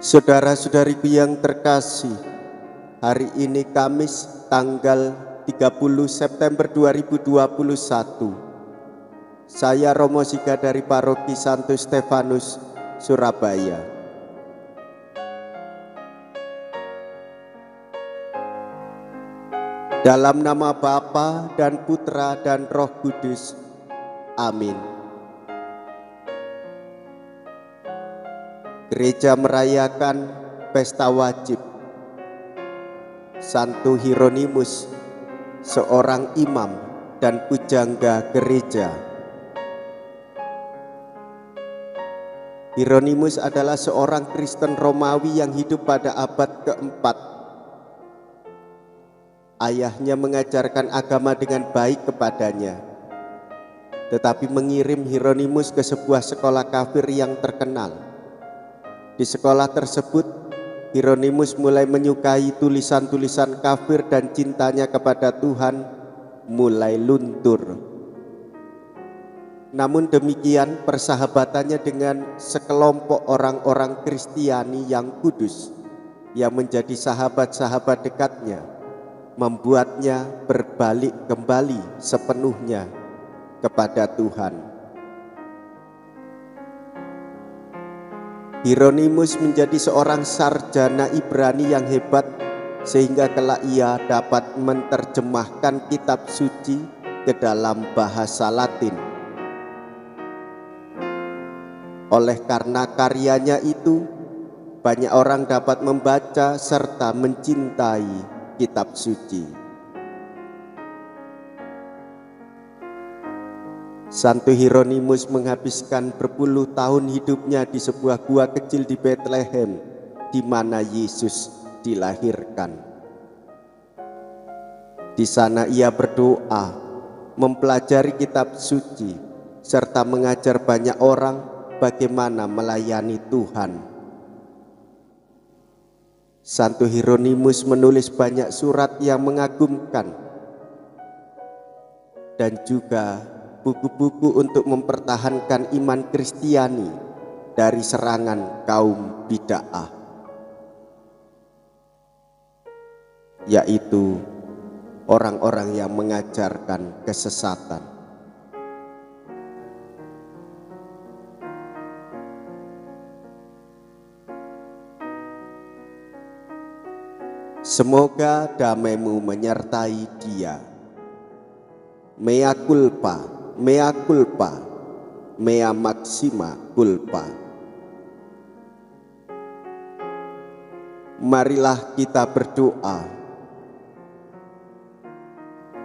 Saudara-saudariku yang terkasih, hari ini Kamis tanggal 30 September 2021. Saya Romo Siga dari Paroki Santo Stefanus, Surabaya. Dalam nama Bapa dan Putra dan Roh Kudus. Amin. Gereja merayakan pesta wajib Santo Hieronymus, seorang imam dan pujangga gereja. Hieronymus adalah seorang Kristen Romawi yang hidup pada abad keempat. Ayahnya mengajarkan agama dengan baik kepadanya, tetapi mengirim Hieronymus ke sebuah sekolah kafir yang terkenal. Di sekolah tersebut, Hieronymus mulai menyukai tulisan-tulisan kafir dan cintanya kepada Tuhan mulai luntur. Namun demikian, persahabatannya dengan sekelompok orang-orang Kristiani yang kudus yang menjadi sahabat-sahabat dekatnya membuatnya berbalik kembali sepenuhnya kepada Tuhan. Hieronymus menjadi seorang sarjana Ibrani yang hebat sehingga kelak ia dapat menerjemahkan kitab suci ke dalam bahasa Latin. Oleh karena karyanya itu, banyak orang dapat membaca serta mencintai kitab suci. Santo Hieronymus menghabiskan berpuluh tahun hidupnya di sebuah gua kecil di Bethlehem, di mana Yesus dilahirkan. Di sana ia berdoa, mempelajari kitab suci, serta mengajar banyak orang bagaimana melayani Tuhan. Santo Hieronymus menulis banyak surat yang mengagumkan dan juga buku-buku untuk mempertahankan iman Kristiani dari serangan kaum bid'ah, yaitu orang-orang yang mengajarkan kesesatan. Semoga damai-Mu menyertai dia. Mea culpa, mea culpa, mea maxima culpa. Marilah kita berdoa.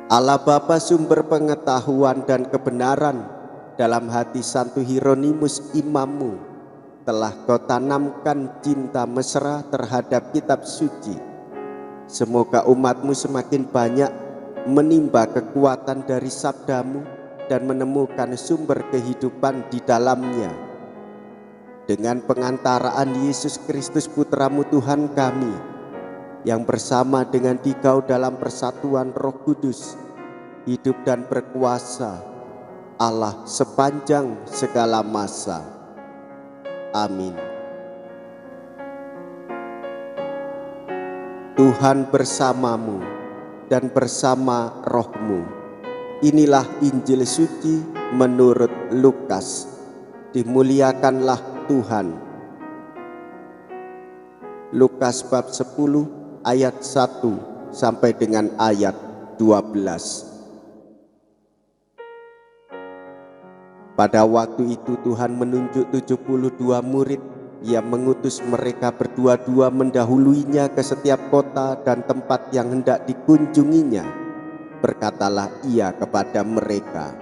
Allah Bapa sumber pengetahuan dan kebenaran, dalam hati Santo Hieronymus imammu telah Kau tanamkan cinta mesra terhadap kitab suci. Semoga umat-Mu semakin banyak menimba kekuatan dari sabda-Mu dan menemukan sumber kehidupan di dalamnya. Dengan pengantaraan Yesus Kristus Putra-Mu Tuhan kami, yang bersama dengan Dikau dalam persatuan Roh Kudus, hidup dan berkuasa Allah sepanjang segala masa. Amin. Tuhan bersamamu dan bersama rohmu. Inilah Injil suci menurut Lukas. Dimuliakanlah Tuhan. Lukas bab 10 ayat 1 sampai dengan ayat 12. Pada waktu itu Tuhan menunjuk 72 murid yang mengutus mereka berdua-dua mendahuluinya ke setiap kota dan tempat yang hendak dikunjunginya. Berkatalah ia kepada mereka,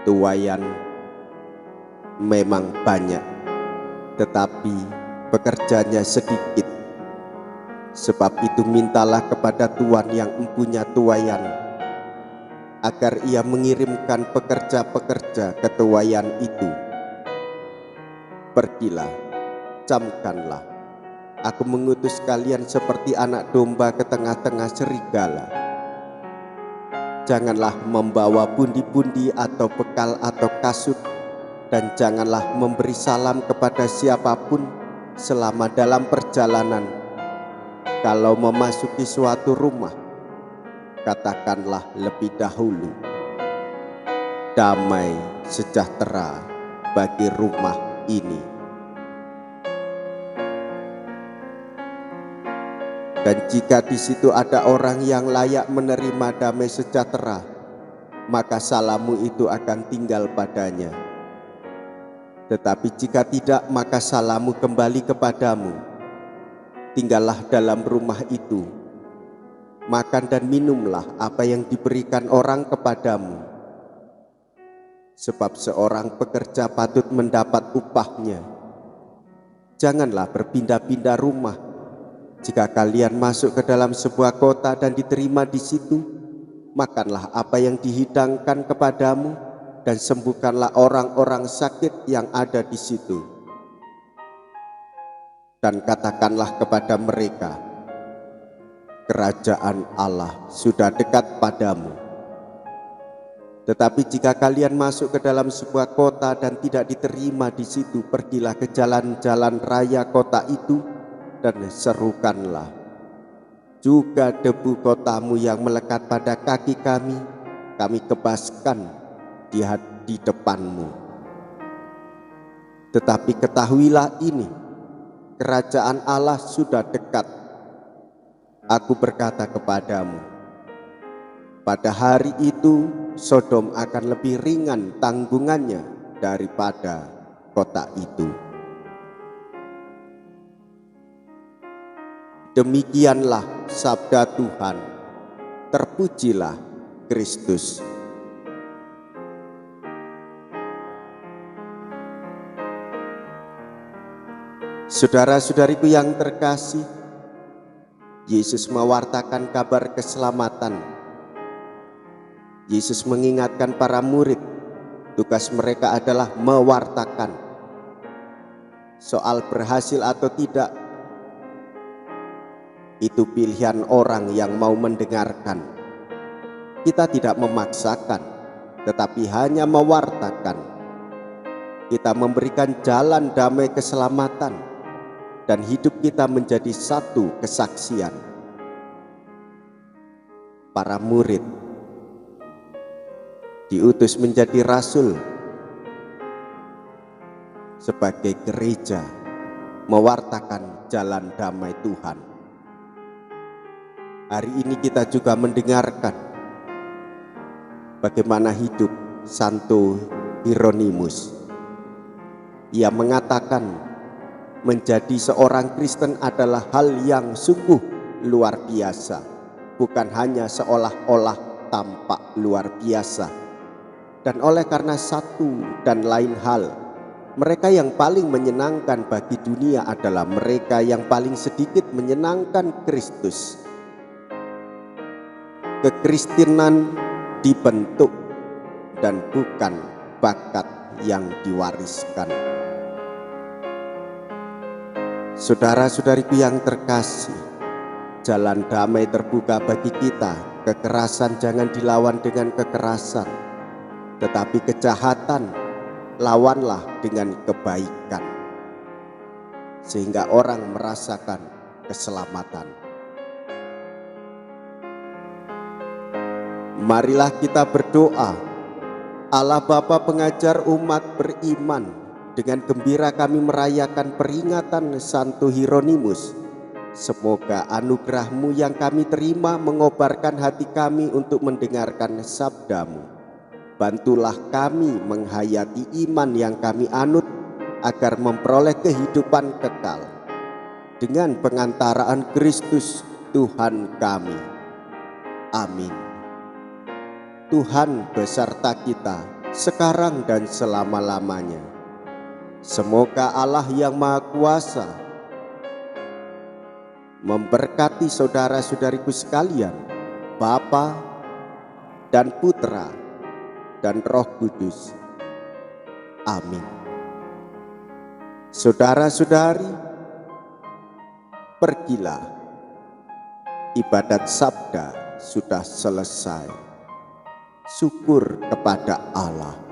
tuaian memang banyak, tetapi pekerjanya sedikit. Sebab itu mintalah kepada Tuhan yang mempunyai tuaian, agar ia mengirimkan pekerja-pekerja ke tuaian itu. Pergilah, camkanlah, aku mengutus kalian seperti anak domba ke tengah-tengah serigala. Janganlah membawa pundi-pundi atau bekal atau kasut, dan janganlah memberi salam kepada siapapun selama dalam perjalanan, kalau memasuki suatu rumah, katakanlah lebih dahulu, damai sejahtera bagi rumah ini. Dan jika di situ ada orang yang layak menerima damai sejahtera, maka salammu itu akan tinggal padanya. Tetapi jika tidak, maka salammu kembali kepadamu. Tinggallah dalam rumah itu, makan dan minumlah apa yang diberikan orang kepadamu. Sebab seorang pekerja patut mendapat upahnya. Janganlah berpindah-pindah rumah. Jika kalian masuk ke dalam sebuah kota dan diterima di situ, makanlah apa yang dihidangkan kepadamu dan sembuhkanlah orang-orang sakit yang ada di situ. Dan katakanlah kepada mereka, kerajaan Allah sudah dekat padamu. Tetapi jika kalian masuk ke dalam sebuah kota dan tidak diterima di situ, pergilah ke jalan-jalan raya kota itu dan serukanlah, juga debu kotamu yang melekat pada kaki kami kebaskan di depanmu. Tetapi ketahuilah ini, kerajaan Allah sudah dekat. Aku berkata kepadamu, pada hari itu Sodom akan lebih ringan tanggungannya daripada kota itu. Demikianlah sabda Tuhan. Terpujilah Kristus. Saudara-saudariku yang terkasih, Yesus mewartakan kabar keselamatan. Yesus mengingatkan para murid, tugas mereka adalah mewartakan. Soal berhasil atau tidak, itu pilihan orang yang mau mendengarkan. Kita tidak memaksakan, tetapi hanya mewartakan. Kita memberikan jalan damai keselamatan, dan hidup kita menjadi satu kesaksian. Para murid diutus menjadi rasul sebagai gereja, mewartakan jalan damai Tuhan. Hari ini kita juga mendengarkan bagaimana hidup Santo Hieronymus. Ia mengatakan menjadi seorang Kristen adalah hal yang sungguh luar biasa, bukan hanya seolah-olah tampak luar biasa. Dan oleh karena satu dan lain hal, mereka yang paling menyenangkan bagi dunia adalah mereka yang paling sedikit menyenangkan Kristus. Kekristenan dibentuk dan bukan bakat yang diwariskan. Saudara-saudariku yang terkasih, jalan damai terbuka bagi kita. Kekerasan jangan dilawan dengan kekerasan, tetapi kejahatan lawanlah dengan kebaikan, sehingga orang merasakan keselamatan. Marilah kita berdoa. Allah Bapa pengajar umat beriman, dengan gembira kami merayakan peringatan Santo Hieronymus. Semoga anugerah-Mu yang kami terima mengobarkan hati kami untuk mendengarkan sabda-Mu. Bantulah kami menghayati iman yang kami anut agar memperoleh kehidupan kekal dengan pengantaraan Kristus Tuhan kami. Amin. Tuhan beserta kita sekarang dan selama-lamanya. Semoga Allah yang Maha Kuasa memberkati saudara-saudariku sekalian, Bapa dan Putra dan Roh Kudus. Amin. Saudara-saudari, pergilah. Ibadat sabda sudah selesai. Syukur kepada Allah.